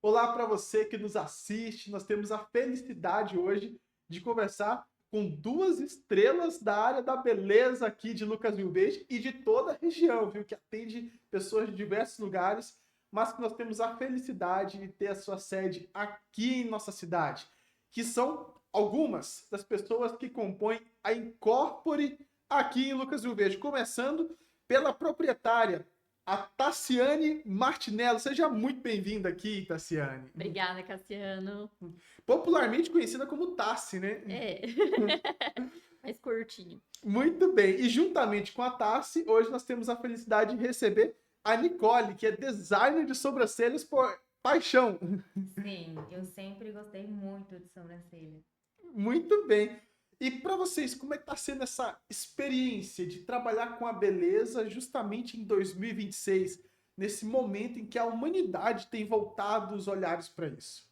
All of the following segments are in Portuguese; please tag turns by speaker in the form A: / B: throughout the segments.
A: Olá para você que nos assiste. Nós temos a felicidade hoje de conversar com duas estrelas da área da beleza aqui de Lucas Rio Verde e de toda a região, viu? Que atende pessoas de diversos lugares, mas que nós temos a felicidade de ter a sua sede aqui em nossa cidade, que são algumas das pessoas que compõem a Incorpore aqui em Lucas Rio Verde, começando pela proprietária, a Tassiane Martinello. Seja muito bem-vinda aqui, Tassiane.
B: Obrigada, Cassiano.
A: Popularmente conhecida como Tassi, né?
B: É, mais curtinho.
A: Muito bem. E juntamente com a Tassi, hoje nós temos a felicidade de receber a Nicole, que é designer de sobrancelhas por paixão.
C: Sim, eu sempre gostei muito de sobrancelha.
A: Muito bem. E para vocês, como é que está sendo essa experiência de trabalhar com a beleza justamente em 2026, nesse momento em que a humanidade tem voltado os olhares para isso?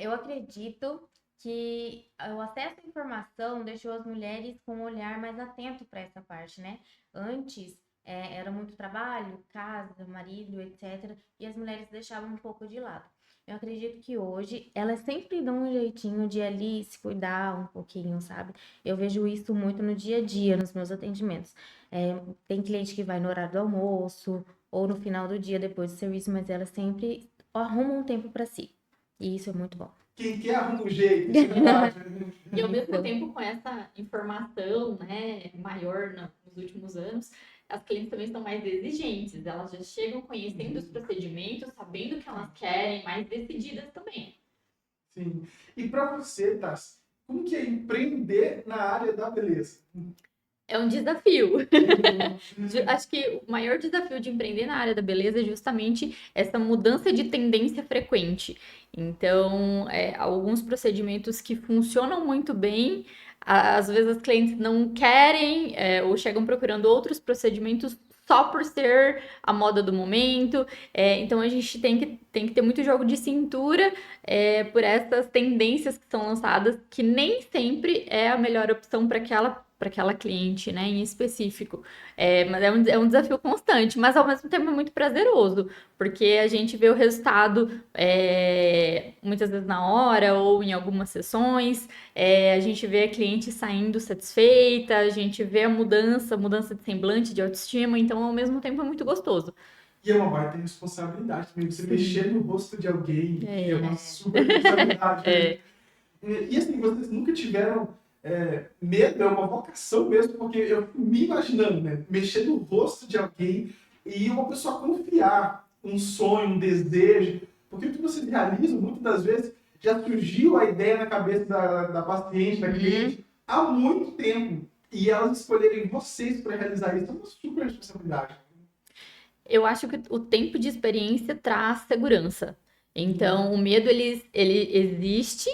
C: Eu acredito que o acesso à informação deixou as mulheres com um olhar mais atento para essa parte, né? Antes, era muito trabalho, casa, marido, etc. E as mulheres deixavam um pouco de lado. Eu acredito que hoje elas sempre dão um jeitinho de ali se cuidar um pouquinho, sabe? Eu vejo isso muito no dia a dia, nos meus atendimentos. Tem cliente que vai no horário do almoço ou no final do dia depois do serviço, mas elas sempre arrumam um tempo para si. E isso é muito bom.
A: Quem quer arruma um jeito, isso é verdade.
B: E ao mesmo
C: Então,
B: tempo, com essa informação, né, maior nos últimos anos, as clientes também estão mais exigentes. Elas já chegam conhecendo os procedimentos, sabendo o que elas querem, mais decididas também.
A: Sim. E para você, Tassi, como que é empreender na área da beleza?
B: É um desafio. Acho que o maior desafio de empreender na área da beleza é justamente essa mudança de tendência frequente. Então, alguns procedimentos que funcionam muito bem, às vezes as clientes não querem, ou chegam procurando outros procedimentos só por ser a moda do momento. Então, a gente tem que ter muito jogo de cintura, por essas tendências que são lançadas, que nem sempre é a melhor opção para aquela cliente, né, em específico. Mas é um desafio constante, mas ao mesmo tempo é muito prazeroso, porque a gente vê o resultado muitas vezes na hora ou em algumas sessões, a gente vê a cliente saindo satisfeita, a gente vê a mudança de semblante, de autoestima, então ao mesmo tempo é muito gostoso.
A: E é uma baita responsabilidade também. Você mexer no rosto de alguém é
B: É,
A: uma super responsabilidade, né?
B: é.
A: E assim, vocês nunca tiveram medo, é uma vocação mesmo, porque eu fico me imaginando, né? Mexer no rosto de alguém e uma pessoa confiar um sonho, um desejo. Porque o que vocês realizam, muitas das vezes, já surgiu a ideia na cabeça da paciente, da
B: Uhum.
A: cliente, há muito tempo. E elas escolherem vocês para realizar isso é uma super responsabilidade.
B: Eu acho que o tempo de experiência traz segurança.
A: Uhum.
B: Então, o medo ele existe,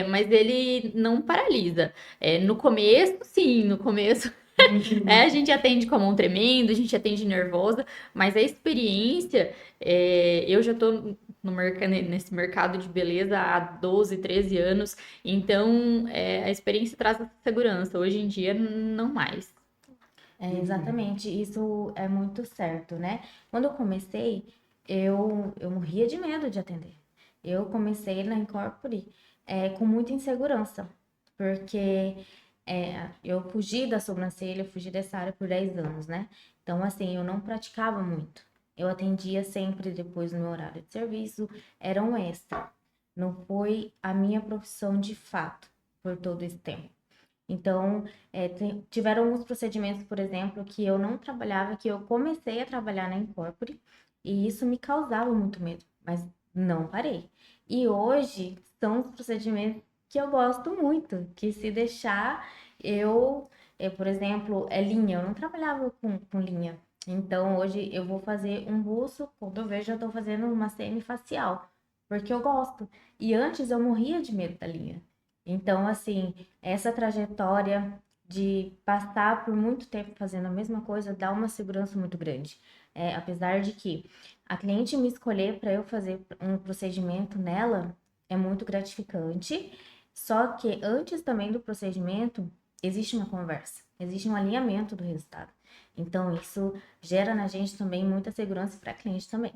B: mas ele não paralisa. No começo, sim, no começo a gente atende com a mão tremendo, a gente atende nervosa, mas a experiência, eu já estou nesse mercado de beleza há 12, 13 anos, então a experiência traz essa segurança. Hoje em dia, não mais.
C: exatamente, isso é muito certo, né? Quando eu comecei, eu morria de medo de atender. Eu comecei na Incorpore com muita insegurança, porque eu fugi da sobrancelha, eu fugi dessa área por 10 anos, né? Então, assim, eu não praticava muito. Eu atendia sempre depois do meu horário de serviço, era um extra. Não foi a minha profissão de fato por todo esse tempo. Então, tiveram alguns procedimentos, por exemplo, que eu não trabalhava, que eu comecei a trabalhar na Incorpore, e isso me causava muito medo, mas não parei. E hoje são os procedimentos que eu gosto muito, que se deixar, por exemplo, é linha, eu não trabalhava com linha. Então, hoje eu vou fazer um buço, quando eu vejo, eu tô fazendo uma semifacial, porque eu gosto. E antes eu morria de medo da linha. Então, assim, essa trajetória de passar por muito tempo fazendo a mesma coisa dá uma segurança muito grande. Apesar de que a cliente me escolher para eu fazer um procedimento nela é muito gratificante, só que antes também do procedimento existe uma conversa, existe um alinhamento do resultado. Então, isso gera na gente também muita segurança para a cliente também.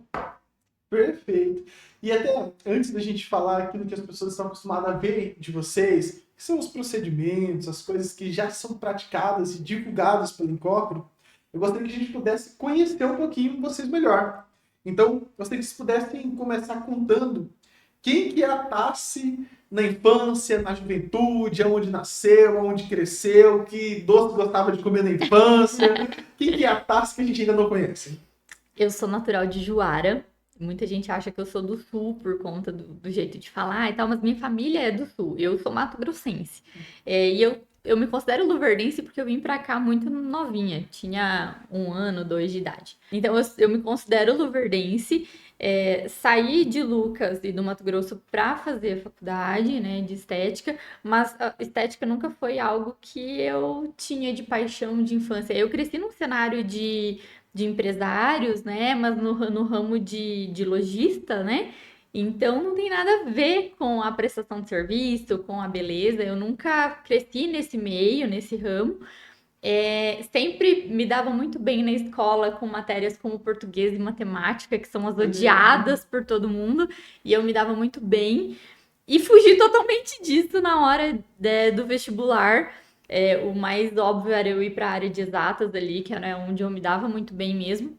A: Perfeito. E até antes da gente falar aquilo que as pessoas estão acostumadas a ver de vocês, que são os procedimentos, as coisas que já são praticadas e divulgadas pelo Incópero, eu gostaria que a gente pudesse conhecer um pouquinho vocês melhor. Então, gostaria que vocês pudessem começar contando quem que é a Tassi na infância, na juventude, onde nasceu, onde cresceu, que doce gostava de comer na infância. Quem que é a Tassi que a gente ainda não conhece?
B: Eu sou natural de Juara. Muita gente acha que eu sou do Sul por conta do jeito de falar e tal, mas minha família é do Sul. Eu sou mato-grossense. E eu me considero luverdense porque eu vim pra cá muito novinha. Tinha 1 ano, 2 de idade. Então eu me considero luverdense. Saí de Lucas e do Mato Grosso para fazer faculdade, né, de estética, mas a estética nunca foi algo que eu tinha de paixão de infância. Eu cresci num cenário de empresários, né, mas no ramo de lojista, né, então não tem nada a ver com a prestação de serviço, com a beleza. Eu nunca cresci nesse meio, nesse ramo. Sempre me dava muito bem na escola com matérias como português e matemática, que são as odiadas por todo mundo, e eu me dava muito bem. E fugi totalmente disso na hora do vestibular. O mais óbvio era eu ir para a área de exatas ali, que era onde eu me dava muito bem mesmo.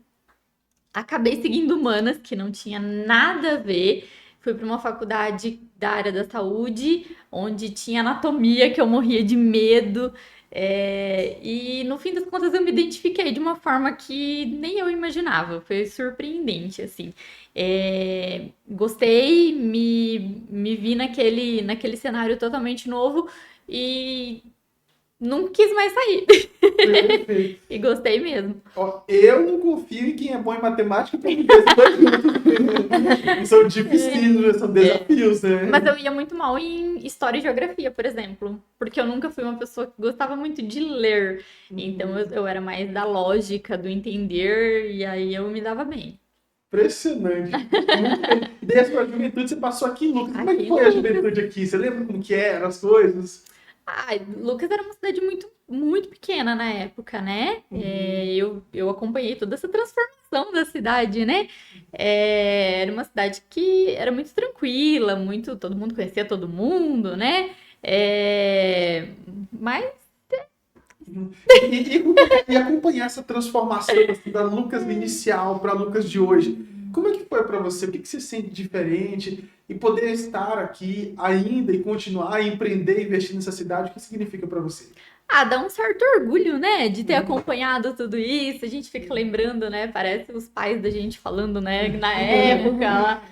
B: Acabei seguindo humanas, que não tinha nada a ver. Fui para uma faculdade da área da saúde, onde tinha anatomia, que eu morria de medo. E no fim das contas eu me identifiquei de uma forma que nem eu imaginava. Foi surpreendente, assim. Gostei, me vi naquele cenário totalmente novo e não quis mais sair.
A: Perfeito.
B: E gostei mesmo.
A: Ó, eu não confio em quem é bom em matemática e português. São difíceis, são desafios, né?
B: Mas eu ia muito mal em história e geografia, por exemplo. Porque eu nunca fui uma pessoa que gostava muito de ler. Então eu era mais da lógica, do entender, e aí eu me dava bem.
A: Impressionante. Muito bem. E daí a sua juventude você passou aqui em Lucas. Como é que
B: Aqui em
A: foi a
B: Lucas.
A: juventude aqui? Você lembra como que eram as coisas?
B: Lucas era uma cidade muito, muito pequena na época, né? Eu acompanhei toda essa transformação da cidade, né? Era uma cidade que era muito tranquila, todo mundo conhecia todo mundo, né? Mas
A: E acompanhar essa transformação assim, da Lucas inicial para Lucas de hoje. Como é que foi para você? O que você sente diferente? E poder estar aqui ainda e continuar a empreender e investir nessa cidade, o que significa para você?
B: dá um certo orgulho, né, de ter acompanhado tudo isso. A gente fica lembrando, né, parece os pais da gente falando, né, na época lá,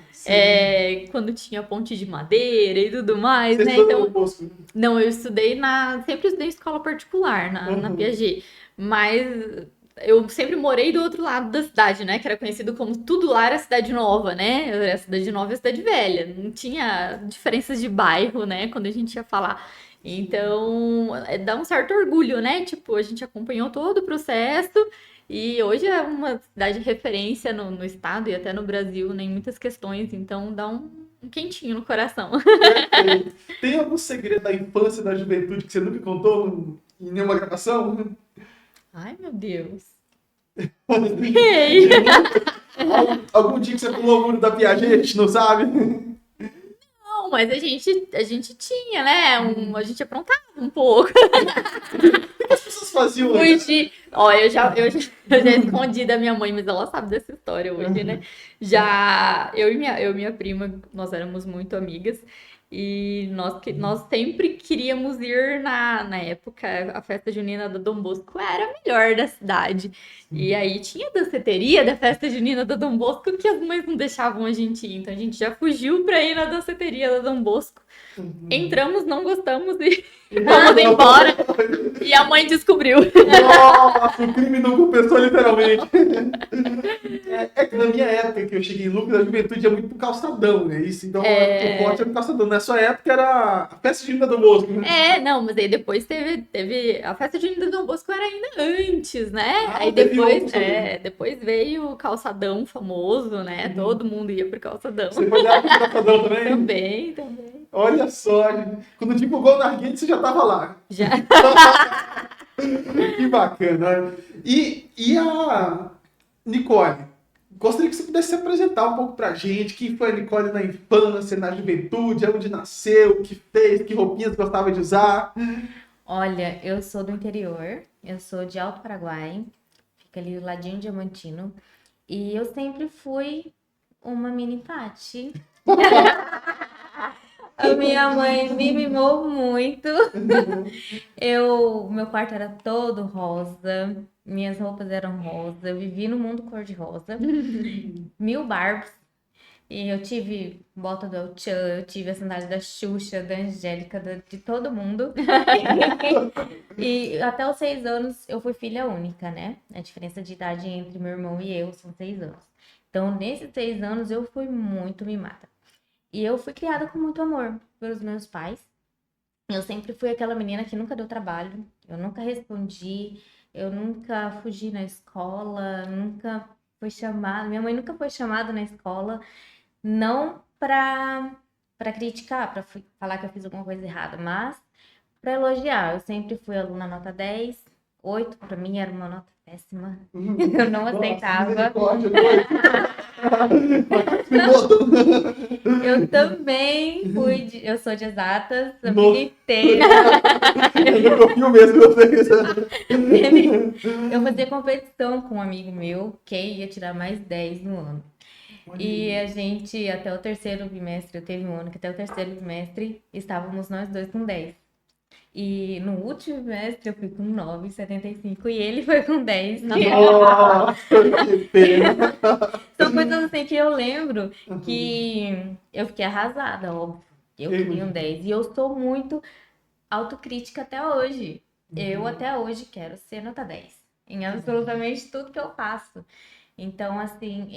B: quando tinha ponte de madeira e tudo mais,
A: Você
B: né?
A: estudou
B: Então,
A: no Bosco?
B: não, eu sempre estudei em escola particular na Piaget, mas eu sempre morei do outro lado da cidade, né, que era conhecido como tudo lá era cidade nova, né? Era cidade nova e cidade velha, não tinha diferenças de bairro, né, quando a gente ia falar. Então, dá um certo orgulho, né? Tipo, a gente acompanhou todo o processo e hoje é uma cidade de referência no estado e até no Brasil, né, em muitas questões, então dá um quentinho no coração.
A: Perfeito. Tem algum segredo da infância e da juventude que você nunca contou em nenhuma gravação?
B: Ai, meu Deus.
A: De algum dia que você pulou o muro da Piaget, a gente não sabe?
B: Não, mas a gente tinha, né? A gente aprontava um pouco.
A: O que as pessoas faziam antes?
B: Ó, eu já escondi da minha mãe, mas ela sabe dessa história hoje, né? Já eu e minha prima, nós éramos muito amigas. E nós sempre queríamos ir na época, a festa junina da Dom Bosco era a melhor da cidade. E aí tinha a danceteria da festa junina da Dom Bosco que as mães não deixavam a gente ir. Então a gente já fugiu pra ir na danceteria da Dom Bosco. Entramos, não gostamos e fomos embora. E a mãe descobriu.
A: Nossa, o crime não compensou literalmente. É que na minha época que eu cheguei em Lucas, a juventude ia muito pro calçadão, né? Isso, então o forte era no calçadão. Na sua época era a festa junina do Bosco, né?
B: Não, mas aí depois teve a festa junina do Dom Bosco era ainda antes, né? Aí
A: teve
B: depois,
A: outros também.
B: depois veio o calçadão famoso, né? Todo mundo ia pro calçadão.
A: Você foi lá pro calçadão também?
B: Também.
A: Olha só, quando divulgou o Narguilha, você já tava lá.
B: Já.
A: Que bacana. E a Nicole, gostaria que você pudesse se apresentar um pouco pra gente, quem foi a Nicole na infância, na juventude, onde nasceu, o que fez, que roupinhas gostava de usar.
C: Olha, eu sou do interior, eu sou de Alto Paraguai, fica ali do ladinho de Diamantino, e eu sempre fui uma mini Paty. A minha mãe me mimou muito. Meu quarto era todo rosa, minhas roupas eram rosa, eu vivi no mundo cor-de-rosa, 1000 barbos. E eu tive bota do El-Chan, eu tive a sandália da Xuxa, da Angélica, de todo mundo. E até os 6 anos eu fui filha única, né? A diferença de idade entre meu irmão e eu são 6 anos. Então, nesses 6 anos eu fui muito mimada. E eu fui criada com muito amor pelos meus pais. Eu sempre fui aquela menina que nunca deu trabalho, eu nunca respondi, eu nunca fugi na escola, nunca fui chamada, minha mãe nunca foi chamada na escola, não para criticar, para falar que eu fiz alguma coisa errada, mas para elogiar. Eu sempre fui aluna nota 10, 8 para mim era uma nota péssima, eu não aceitava.
A: Misericórdia, doido. Me botou.
C: Eu também eu sou de exatas a
A: Nossa.
C: vida inteira.
A: Eu não confio mesmo em vocês.
C: Eu fazia competição com um amigo meu, que ia tirar mais 10 no ano. E a gente, até o terceiro bimestre, eu teve um ano que até o terceiro bimestre, estávamos nós dois com 10. E no último bimestre eu fui com 9,75 e ele foi com 10.
A: Nossa, que pena.
C: São coisas assim que eu lembro que eu fiquei arrasada, óbvio. Eu queria um 10. E eu sou muito autocrítica até hoje. Eu até hoje quero ser nota 10 em absolutamente tudo que eu faço. Então, assim,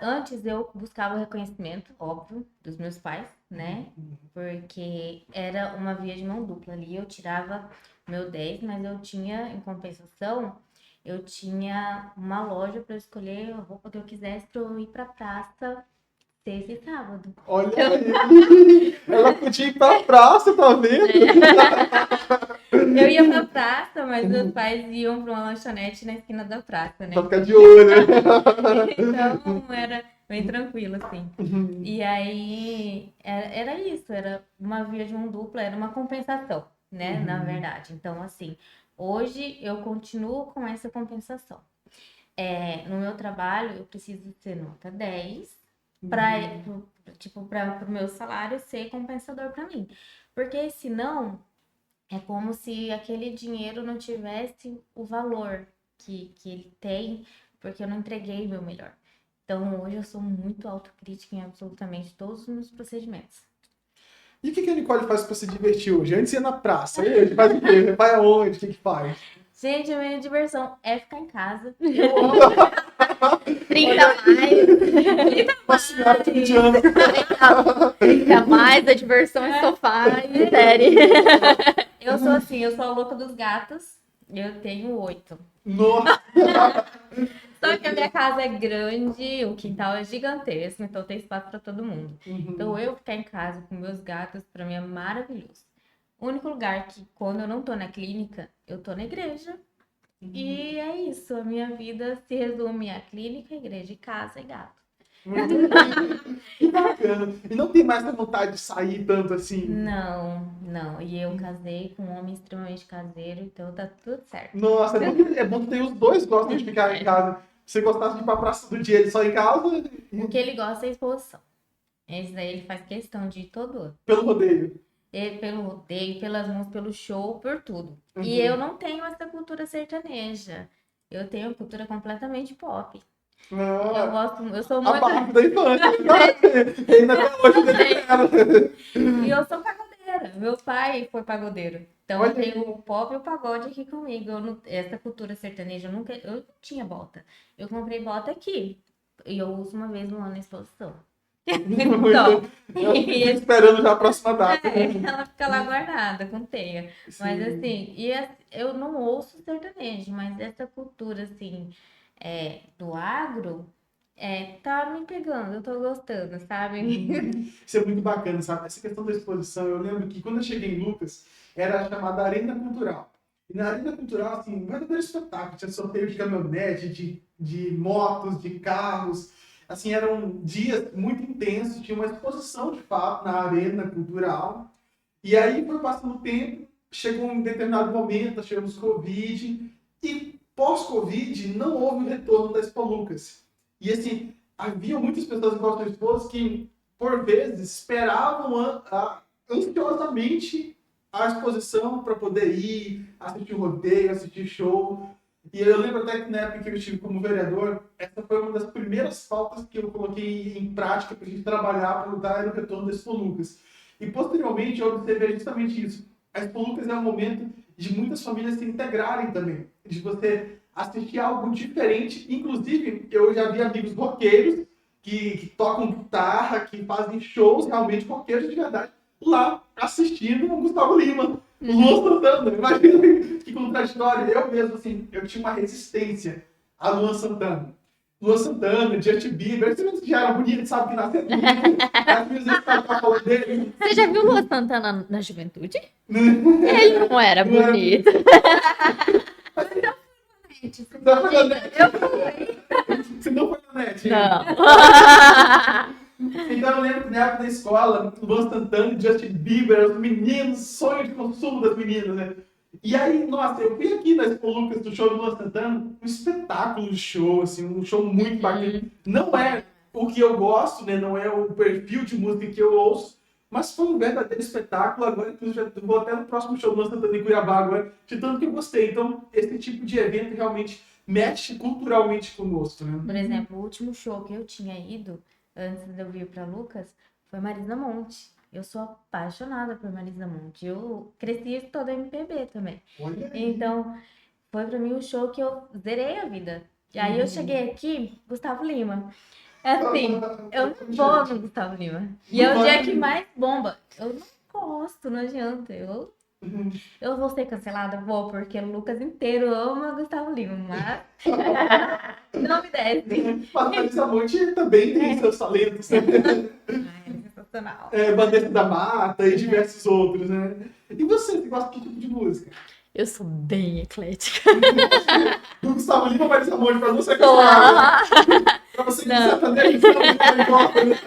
C: antes eu buscava o reconhecimento, óbvio, dos meus pais, né? Porque era uma via de mão dupla ali. Eu tirava meu 10, mas eu tinha, em compensação, eu tinha uma loja para escolher a roupa que eu quisesse para eu ir pra praça sexta e sábado.
A: Olha aí. Ela podia ir pra praça, tá vendo?
C: Eu ia pra praça, mas meus pais iam pra uma lanchonete na esquina da praça, né?
A: Pra ficar de olho, né?
C: Então era bem tranquilo, assim. E aí era isso, era uma via de mão dupla, era uma compensação, né? Na verdade. Então, assim, hoje eu continuo com essa compensação. No meu trabalho, eu preciso ser nota 10 para o meu salário ser compensador para mim. Porque senão é como se aquele dinheiro não tivesse o valor que ele tem, porque eu não entreguei o meu melhor. Então hoje eu sou muito autocrítica em absolutamente todos os meus procedimentos.
A: E o que a Nicole faz pra se divertir hoje? Antes ia na praça, e hoje faz o quê? Vai aonde? O que faz?
C: Gente, a minha diversão é ficar em casa.
B: 30 mais.
A: Uma senhora cotidiana.
B: 30 mais, a diversão é sofá e série.
C: Eu sou assim, eu sou a louca dos gatos. Eu tenho 8.
A: Nossa.
C: Só que a minha casa é grande, o quintal é gigantesco, então tem espaço para todo mundo. Então eu ficar em casa com meus gatos, para mim é maravilhoso. O único lugar que, quando eu não tô na clínica, eu tô na igreja. E é isso, a minha vida se resume a clínica, igreja, casa e gato.
A: Que bacana. E não tem mais vontade de sair tanto assim?
C: Não. E eu casei com um homem extremamente caseiro, então tá tudo certo.
A: Nossa, é bom que tem os dois gostam de ficar em casa. Se você gostasse de ir pra praça do dia, ele só em casa.
C: O que ele gosta é exposição. Esse daí ele faz questão de ir todo ano.
A: Pelo rodeio.
C: Pelo rodeio, pelas músicas, pelo show, por tudo. E eu não tenho essa cultura sertaneja. Eu tenho uma cultura completamente pop. Eu sou
A: A
C: muito...
A: parte da infância. Ainda até hoje.
C: E eu sou pagodeira. Meu pai foi pagodeiro. Então eu tenho o pop e o pagode aqui comigo. Essa cultura sertaneja, eu não tinha bota. Eu comprei bota aqui. E eu uso uma vez no ano na exposição.
A: Então, eu fico esperando já a próxima data.
C: Ela fica lá guardada com teia.
A: Sim.
C: Mas assim, eu não ouço sertanejo, mas essa cultura assim do agro tá me pegando, eu tô gostando, sabe?
A: Isso é muito bacana, sabe? Essa questão da exposição, eu lembro que quando eu cheguei em Lucas, era chamada Arena Cultural. E na Arena Cultural, assim, um verdadeiro espetáculo. Tinha sorteio de caminhonete, de de motos, de carros. Assim, eram dias muito intensos, tinha uma exposição de fato na arena cultural. E aí foi passando o tempo, chegou um determinado momento, nós tivemos Covid, e pós-Covid não houve um retorno da Expo Lucas. E assim, havia muitas pessoas igual a sua esposa que, por vezes, esperavam ansiosamente a exposição para poder ir, assistir o rodeio, assistir show. E eu lembro até que na época que eu estive como vereador, essa foi uma das primeiras pautas que eu coloquei em prática para a gente trabalhar para lutar no retorno da Expo Lucas. E posteriormente eu observei justamente isso. A Expo Lucas é um momento de muitas famílias se integrarem também, de você assistir algo diferente. Inclusive, eu já vi amigos roqueiros que tocam guitarra, que fazem shows realmente roqueiros de verdade, lá assistindo o Gustavo Lima, o Luan Santana. Imagina que contraditório. Eu mesmo, assim, eu tinha uma resistência a Luan Santana. Luan Santana, Justin Bieber, esses que já eram bonitos, sabe, que nasceram bonitos. Às vezes eles estavam falando dele.
B: Você já viu o Luan Santana na juventude? Ele não era
A: Não era
B: bonito.
A: Não foi na net. Você não foi na net?
B: Não.
A: Então eu lembro que na época da escola, Luan Santana e Justin Bieber, os meninos, sonho de consumo das meninas, né? E aí, nossa, eu fui aqui na Expo Lucas do show do Luan Santana, um espetáculo de show, assim, um show muito bacana. Não é o que eu gosto, né? Não é o perfil de música que eu ouço, mas foi um verdadeiro espetáculo. Agora, inclusive, eu vou até no próximo show do Luan Santana em Cuiabá agora, de tanto que eu gostei. Então, esse tipo de evento realmente mexe culturalmente conosco, né?
C: Por exemplo, o último show que eu tinha ido, antes de eu vir para Lucas, foi Marisa Monte. Eu sou apaixonada por Marisa Monte. Eu cresci toda MPB também.
A: Olha aí.
C: Então, foi para mim um show que eu zerei a vida. E aí eu cheguei aqui, Gustavo Lima. Assim, eu não vou no Gustavo Lima. E é o dia que mais bomba. Eu não gosto, não adianta. Eu vou ser cancelada? Vou, porque o Lucas inteiro ama Gustavo Lima, mas não me desce.
A: Mas Marisa Monte também tem seus talentos, né?
C: Ai, sensacional.
A: Bandeira da Mata e diversos outros, né? E você gosta de que tipo de música?
B: Eu sou bem eclética.
A: Do Gustavo Lima, Marisa Monte, pra você que
B: Tô.
A: pra você que
B: Não.
A: sertanejo, você não gosta, né?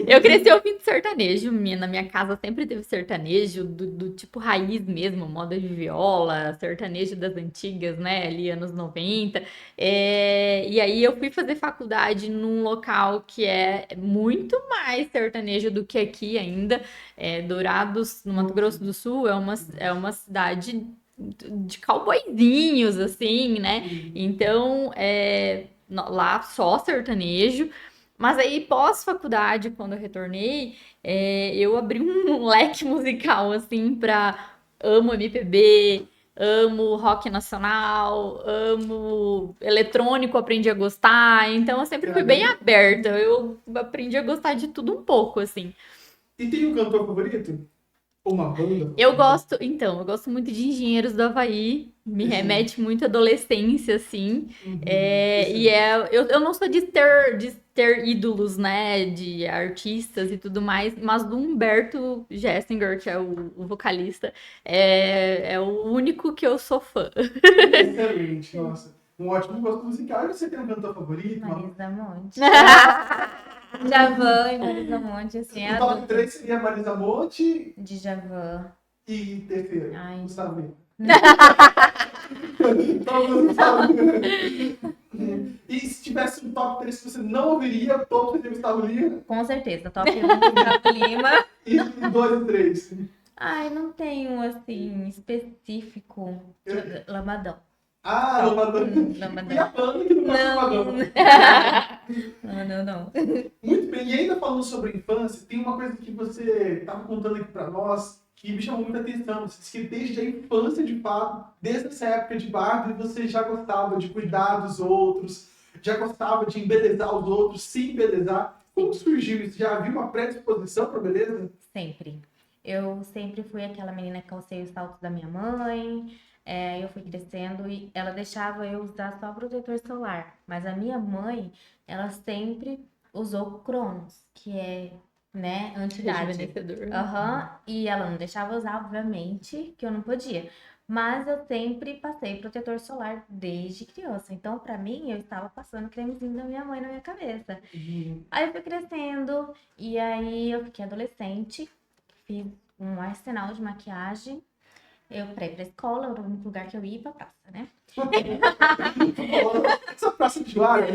B: Eu cresci ouvindo sertanejo, na minha casa sempre teve sertanejo do tipo raiz mesmo, moda de viola, sertanejo das antigas, né, ali anos 90. E aí eu fui fazer faculdade num local que é muito mais sertanejo do que aqui ainda. Dourados, no Mato Grosso do Sul, é uma cidade de cowboyzinhos, assim, né? Então, lá só sertanejo. Mas aí, pós-faculdade, quando eu retornei, eu abri um leque musical, assim, pra... Amo MPB, amo rock nacional, amo eletrônico, aprendi a gostar. Então, eu sempre fui bem aberta. Eu aprendi a gostar de tudo um pouco, assim.
A: E tem um cantor favorito? Ou uma banda?
B: Eu gosto muito de Engenheiros do Havaí, me remete muito à adolescência, assim. Eu não sou de ter ídolos, né, de artistas e tudo mais, mas do Humberto Gessinger, que é o vocalista, é o único que eu sou fã.
A: Excelente, nossa. Um ótimo gosto musical. E você tem um cantor favorito?
C: Marisa Monte. Djavan e Marisa Monte, assim,
A: O top 3 seria Marisa Monte
C: Djavan.
A: e terceiro,
C: Ai.
A: Gustavo Lima. Todos Gustavo Lima. E se tivesse um top 3 que você não ouviria, todos seria Gustavo Lima.
C: Com certeza, top 1 Gustavo Lima.
A: E 2 e 3.
C: Ai, não tenho, assim, específico. Lambadão.
A: Ah, Lambadão.
C: Lambadão.
A: E a banda que não gosta de Lambadão.
C: Não.
A: Muito bem, e ainda falando sobre infância, tem uma coisa que você estava contando aqui para nós que me chamou muita atenção. Você disse que desde a infância, de fato, desde essa época de Barbie, você já gostava de cuidar dos outros, já gostava de embelezar os outros, se embelezar. Como surgiu isso? Já havia uma predisposição para beleza?
C: Sempre. Eu sempre fui aquela menina que calcei os saltos da minha mãe. Eu fui crescendo e ela deixava eu usar só protetor solar. Mas a minha mãe, ela sempre usou Cronos, que é, né, anti-idade.
B: Rejuvenescedor.
C: E ela não deixava usar, obviamente, que eu não podia. Mas eu sempre passei protetor solar desde criança. Então, pra mim, eu estava passando cremezinho da minha mãe na minha cabeça. Aí eu fui crescendo, e aí eu fiquei adolescente, fiz um arsenal de maquiagem. Eu pra ir pra escola, era o único lugar que eu ia pra praça, né?
A: Essa praça de lá, né?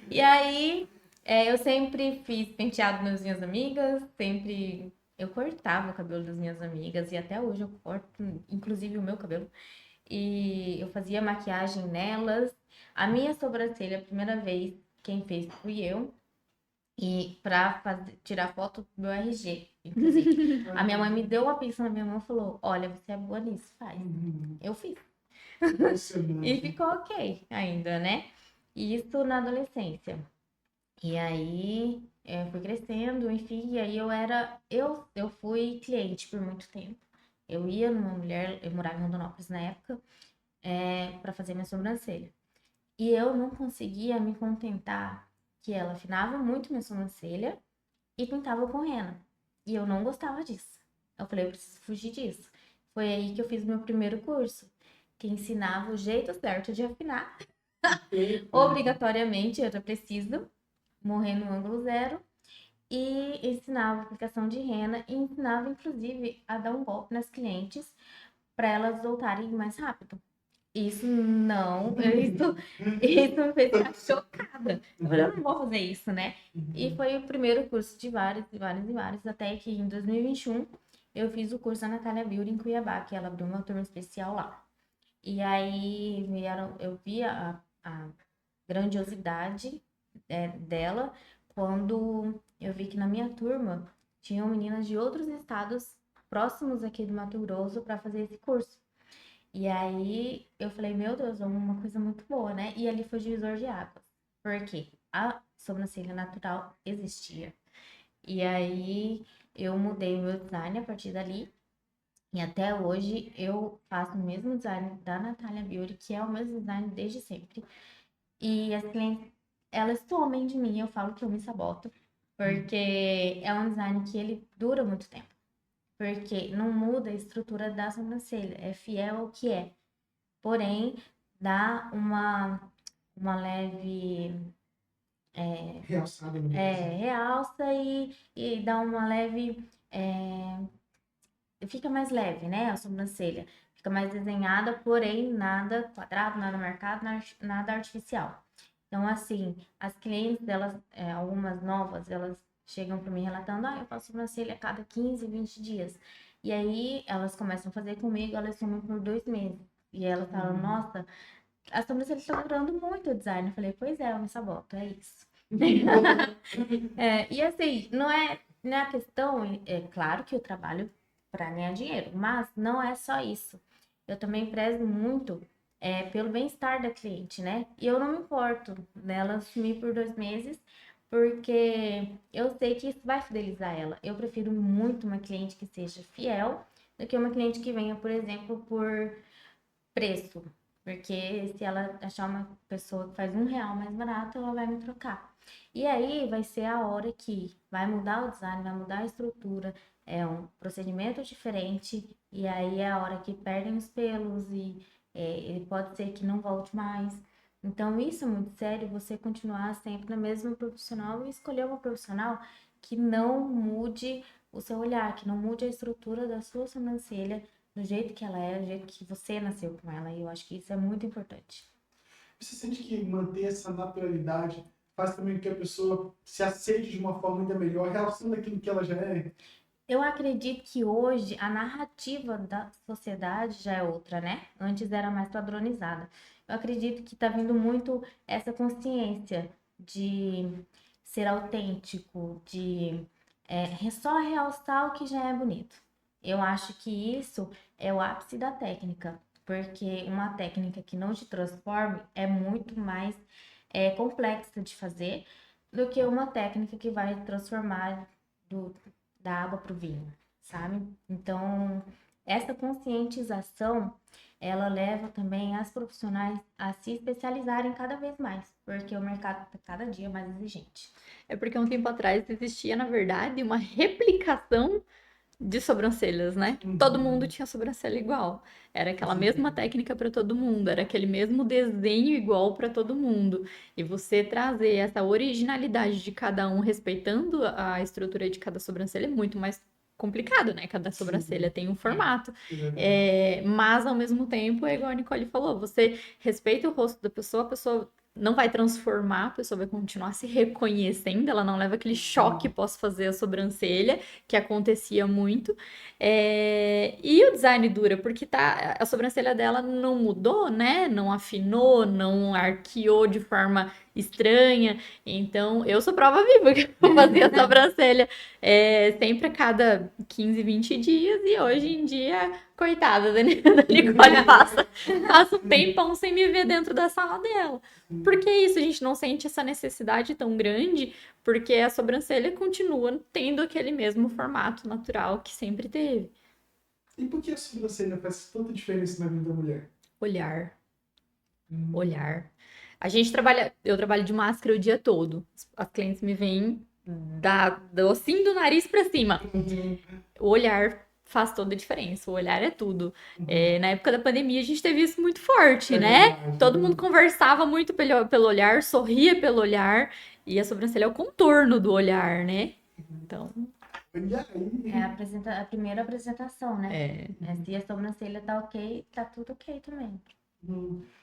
C: E aí, eu sempre fiz penteado nas minhas amigas, sempre eu cortava o cabelo das minhas amigas, e até hoje eu corto, inclusive o meu cabelo. E eu fazia maquiagem nelas. A minha sobrancelha, a primeira vez, quem fez fui eu. E pra tirar foto do meu RG, inclusive. A minha mãe me deu uma pinça na minha mão e falou: Olha, você é boa nisso, faz. Eu fiz. E ficou ok ainda, né? E isso na adolescência. E aí, eu fui crescendo, enfim, e aí eu fui cliente por muito tempo. Eu ia numa mulher, eu morava em Rondonópolis na época, para fazer minha sobrancelha. E eu não conseguia me contentar que ela afinava muito minha sobrancelha e pintava com rena. E eu não gostava disso. Eu falei, eu preciso fugir disso. Foi aí que eu fiz meu primeiro curso, que ensinava o jeito certo de afinar. Obrigatoriamente, era preciso morrer no ângulo zero. E ensinava a aplicação de rena e ensinava, inclusive, a dar um golpe nas clientes para elas voltarem mais rápido. Isso não, isso me fez ficar chocada. Eu falei, eu não vou fazer isso, né? E foi o primeiro curso de vários, e vários, e vários, até que em 2021 eu fiz o curso da Natália Beauty em Cuiabá, que ela abriu uma turma especial lá. E aí eu vi a grandiosidade dela quando eu vi que na minha turma tinham meninas de outros estados próximos aqui do Mato Grosso para fazer esse curso. E aí eu falei, meu Deus, é uma coisa muito boa, né? E ali foi o divisor de águas. Porque a sobrancelha natural existia. E aí eu mudei o meu design a partir dali. E até hoje eu faço o mesmo design da Natália Beauty, que é o mesmo design desde sempre. E as clientes, elas tomam de mim, eu falo que eu me saboto. Porque é um design que ele dura muito tempo. Porque não muda a estrutura da sobrancelha, é fiel ao que é. Porém, dá uma leve
A: Realçada no meio.
C: realça e dá uma leve. Fica mais leve, né? A sobrancelha. Fica mais desenhada, porém nada quadrado, nada marcado, nada artificial. Então, assim, as clientes, elas, algumas novas, elas chegam para mim relatando: eu faço sobrancelha a cada 15, 20 dias. E aí, elas começam a fazer comigo, elas somam por 2 meses. E elas falam: nossa, a sobrancelha está durando muito o design. Eu falei: pois é, eu me saboto, é isso. E assim, não é a questão, é claro que eu trabalho para ganhar dinheiro, mas não é só isso. Eu também prezo muito pelo bem-estar da cliente, né? E eu não me importo dela sumir por 2 meses, porque eu sei que isso vai fidelizar ela. Eu prefiro muito uma cliente que seja fiel do que uma cliente que venha, por exemplo, por preço. Porque se ela achar uma pessoa que faz R$ 1 mais barato, ela vai me trocar. E aí vai ser a hora que vai mudar o design, vai mudar a estrutura, é um procedimento diferente, e aí é a hora que perdem os pelos e ele pode ser que não volte mais. Então, isso é muito sério, você continuar sempre na mesma profissional e escolher uma profissional que não mude o seu olhar, que não mude a estrutura da sua sobrancelha, do jeito que ela é, do jeito que você nasceu com ela. E eu acho que isso é muito importante.
A: Você sente que manter essa naturalidade faz também com que a pessoa se aceite de uma forma ainda melhor, relação daquilo que ela já é?
C: Eu acredito que hoje a narrativa da sociedade já é outra, né? Antes era mais padronizada. Eu acredito que tá vindo muito essa consciência de ser autêntico, de só realçar o que já é bonito. Eu acho que isso é o ápice da técnica, porque uma técnica que não te transforme é muito mais complexa de fazer do que uma técnica que vai transformar do, da água pro vinho, sabe? Então, essa conscientização, ela leva também as profissionais a se especializarem cada vez mais, porque o mercado está cada dia mais exigente.
B: É porque um tempo atrás existia, na verdade, uma replicação de sobrancelhas, né? Todo mundo tinha sobrancelha igual. Era aquela mesma técnica para todo mundo, era aquele mesmo desenho igual para todo mundo. E você trazer essa originalidade de cada um, respeitando a estrutura de cada sobrancelha, é muito mais complicado, né? Cada sobrancelha tem um formato. Mas, ao mesmo tempo, é igual a Nicole falou, você respeita o rosto da pessoa, a pessoa não vai transformar, a pessoa vai continuar se reconhecendo, ela não leva aquele choque, posso fazer a sobrancelha, que acontecia muito. E o design dura, porque a sobrancelha dela não mudou, né? Não afinou, não arqueou de forma estranha. Então, eu sou prova viva que eu fazia a sobrancelha sempre a cada 15, 20 dias, e hoje em dia, coitada da Nicole, passa um tempão sem me ver dentro da sala dela. Por que isso? A gente não sente essa necessidade tão grande, porque a sobrancelha continua tendo aquele mesmo formato natural que sempre teve.
A: E por que a sobrancelha faz tanta diferença na vida da mulher?
B: Olhar. Olhar. Eu trabalho de máscara o dia todo. As clientes me veem do ossinho do nariz pra cima. O olhar faz toda a diferença. O olhar é tudo. Na época da pandemia, a gente teve isso muito forte, né?
A: Verdade,
B: Todo mundo conversava muito pelo olhar, sorria pelo olhar. E a sobrancelha é o contorno do olhar, né? Então...
A: Olha aí.
C: É a primeira apresentação, né? Se a sobrancelha tá ok, tá tudo ok também.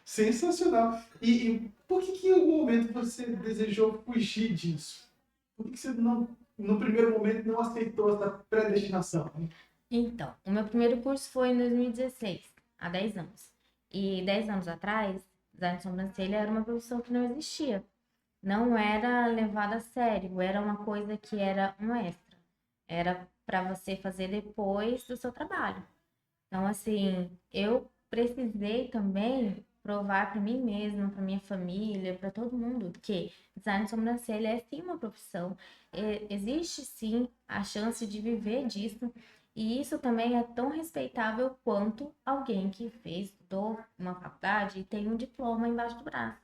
A: Sensacional. E por que em algum momento você desejou fugir disso? Por que você não, no primeiro momento, não aceitou essa predestinação?
C: Então, o meu primeiro curso foi em 2016, há 10 anos. E 10 anos atrás, design de sobrancelha era uma profissão que não existia. Não era levada a sério, era uma coisa que era um extra. Era para você fazer depois do seu trabalho. Então, assim, eu precisei também provar para mim mesma, para minha família, para todo mundo, que design de sobrancelha é sim uma profissão. Existe sim a chance de viver disso. E isso também é tão respeitável quanto alguém que estudou uma faculdade e tem um diploma embaixo do braço.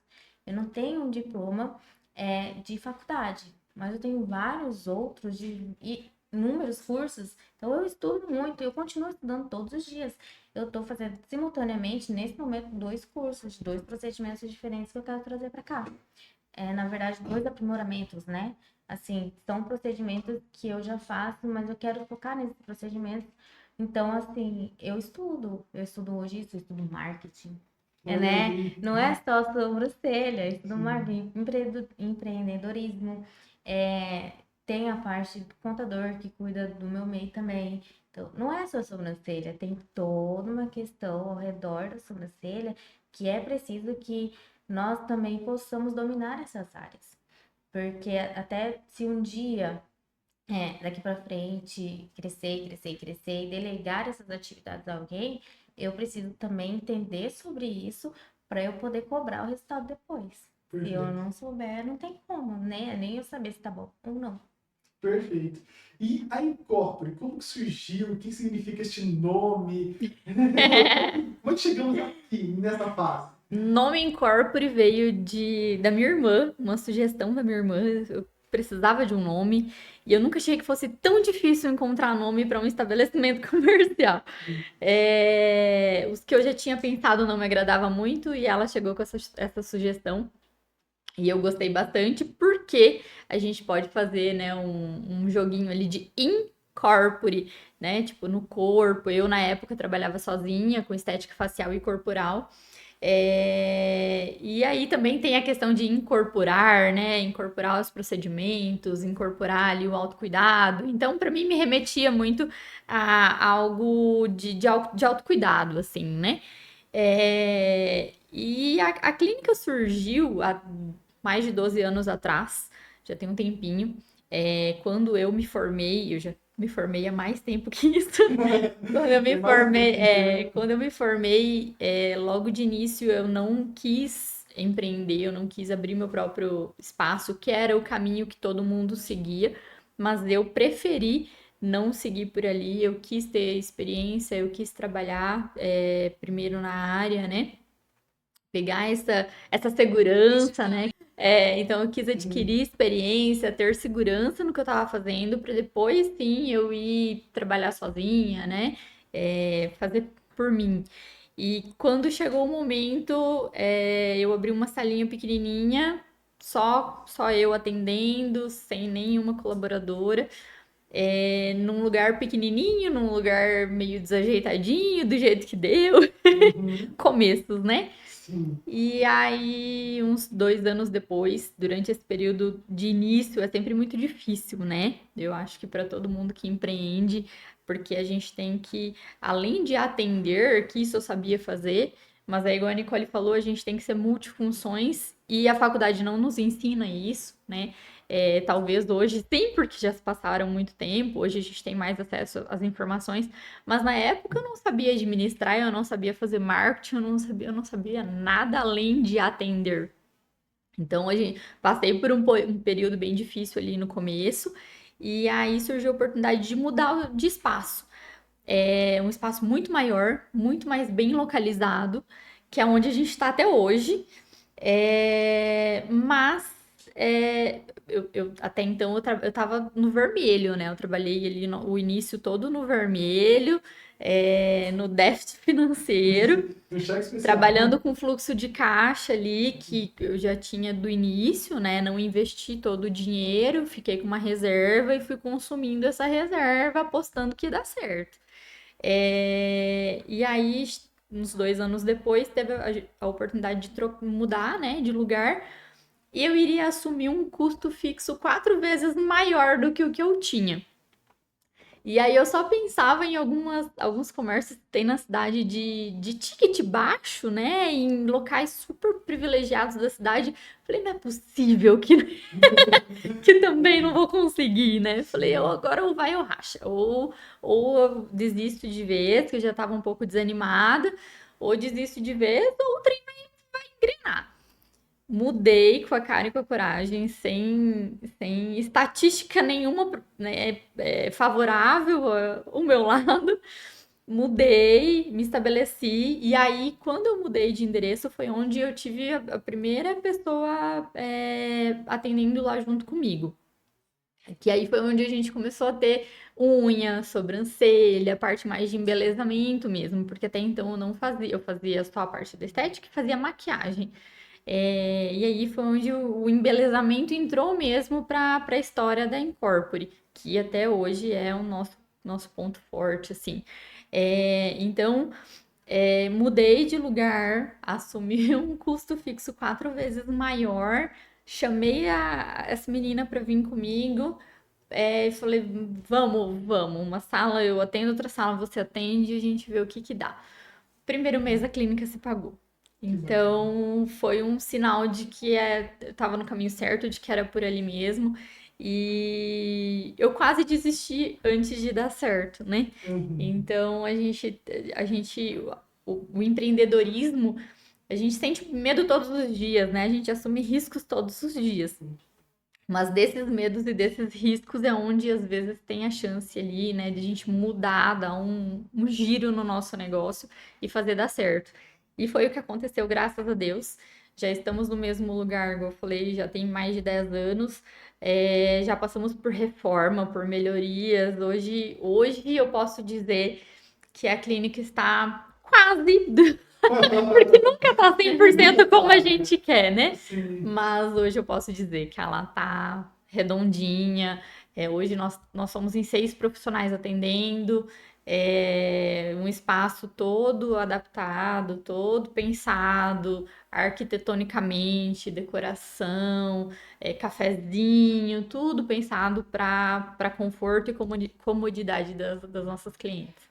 C: Eu não tenho um diploma de faculdade, mas eu tenho vários outros e inúmeros cursos. Então eu estudo muito, eu continuo estudando todos os dias. Eu estou fazendo simultaneamente, nesse momento, 2 cursos, 2 procedimentos diferentes que eu quero trazer para cá. Na verdade, 2 aprimoramentos, né? Assim, são procedimentos que eu já faço, mas eu quero focar nesses procedimentos. Então, assim, eu estudo hoje isso, eu estudo marketing, né? Não é só sobrancelha, eu estudo marketing, empreendedorismo, tem a parte do contador que cuida do meu MEI também. Então, não é só sobrancelha, tem toda uma questão ao redor da sobrancelha que é preciso que nós também possamos dominar essas áreas. Porque até se um dia, daqui para frente, crescer e delegar essas atividades a alguém, eu preciso também entender sobre isso para eu poder cobrar o resultado depois. Se eu não souber, não tem como, né? Nem eu saber se tá bom ou não.
A: Perfeito. E a Incorpore, como que surgiu? O que significa este nome? Como chegamos aqui, nessa fase?
B: Nome Incorpore veio da minha irmã, uma sugestão da minha irmã. Eu precisava de um nome e eu nunca achei que fosse tão difícil encontrar nome para um estabelecimento comercial. Os que eu já tinha pensado não me agradava muito e ela chegou com essa sugestão. E eu gostei bastante porque a gente pode fazer, né, um joguinho ali de incorpore, né, tipo no corpo. Eu, na época, trabalhava sozinha com estética facial e corporal. E aí também tem a questão de incorporar, né, incorporar os procedimentos, incorporar ali o autocuidado. Então, para mim, me remetia muito a algo de autocuidado, assim, né. E a clínica surgiu há mais de 12 anos atrás, já tem um tempinho. Quando eu me formei, eu já me formei há mais tempo que isso. Quando eu me formei, logo de início eu não quis empreender, eu não quis abrir meu próprio espaço, que era o caminho que todo mundo seguia, mas eu preferi não seguir por ali. Eu quis ter experiência, eu quis trabalhar primeiro na área, né? Pegar essa segurança, né? Então eu quis adquirir experiência, ter segurança no que eu estava fazendo, para depois sim eu ir trabalhar sozinha, né? Fazer por mim. E quando chegou o momento, eu abri uma salinha pequenininha, só eu atendendo, sem nenhuma colaboradora, num lugar pequenininho, num lugar meio desajeitadinho, do jeito que deu. Começos, né?
A: Sim.
B: E aí, uns 2 anos depois, durante esse período de início, é sempre muito difícil, né? Eu acho que para todo mundo que empreende, porque a gente tem que, além de atender, que isso eu sabia fazer, mas aí, igual a Nicole falou, a gente tem que ser multifunções e a faculdade não nos ensina isso, né? Talvez hoje, sim, porque já se passaram muito tempo, hoje a gente tem mais acesso às informações, mas na época eu não sabia administrar, eu não sabia fazer marketing, eu não sabia nada além de atender. Então a gente passei por um período bem difícil ali no começo, e aí surgiu a oportunidade de mudar de espaço. Um espaço muito maior, muito mais bem localizado, que é onde a gente está até hoje. Mas até então eu tava no vermelho, né? Eu trabalhei ali o início todo no vermelho, no déficit financeiro,
A: No cheque especial.
B: trabalhando com fluxo de caixa ali, que eu já tinha do início, né? Não investi todo o dinheiro, fiquei com uma reserva e fui consumindo essa reserva, apostando que ia dar certo. E aí, uns 2 anos depois, teve a oportunidade de mudar, né, de lugar, e eu iria assumir um custo fixo 4 vezes maior do que o que eu tinha. E aí eu só pensava em alguns comércios que tem na cidade de ticket baixo, né? Em locais super privilegiados da cidade. Falei, não é possível que também não vou conseguir, né? Falei, agora ou vai ou racha. Ou eu desisto de vez, que eu já estava um pouco desanimada, ou desisto de vez, ou o trem vai engrenar. Mudei com a cara e com a coragem, sem estatística nenhuma, né, favorável ao meu lado. Mudei, me estabeleci, e aí, quando eu mudei de endereço, foi onde eu tive a primeira pessoa atendendo lá junto comigo. Que aí foi onde a gente começou a ter unha, sobrancelha, parte mais de embelezamento mesmo, porque até então eu não fazia, eu fazia só a parte da estética e fazia maquiagem. E aí foi onde o embelezamento entrou mesmo para a história da Incorpore, que até hoje é o nosso ponto forte, assim. Então, mudei de lugar, assumi um custo fixo 4 vezes maior, chamei essa menina para vir comigo, e falei, vamos, uma sala eu atendo, outra sala você atende e a gente vê o que dá. Primeiro mês a clínica se pagou. Então, foi um sinal de que eu estava no caminho certo, de que era por ali mesmo. E eu quase desisti antes de dar certo, né? Então, o empreendedorismo, a gente sente medo todos os dias, né? A gente assume riscos todos os dias. Mas desses medos e desses riscos é onde às vezes tem a chance ali, né, de a gente mudar, dar um giro no nosso negócio e fazer dar certo. E foi o que aconteceu, graças a Deus. Já estamos no mesmo lugar, como eu falei, já tem mais de 10 anos. Já passamos por reforma, por melhorias. Hoje eu posso dizer que a clínica está quase porque nunca tá 100% como a gente quer, né?
A: Sim.
B: Mas hoje eu posso dizer que ela tá redondinha. Hoje nós somos em 6 profissionais atendendo, um espaço todo adaptado, todo pensado, arquitetonicamente, decoração, cafezinho, tudo pensado para conforto e comodidade das nossas clientes.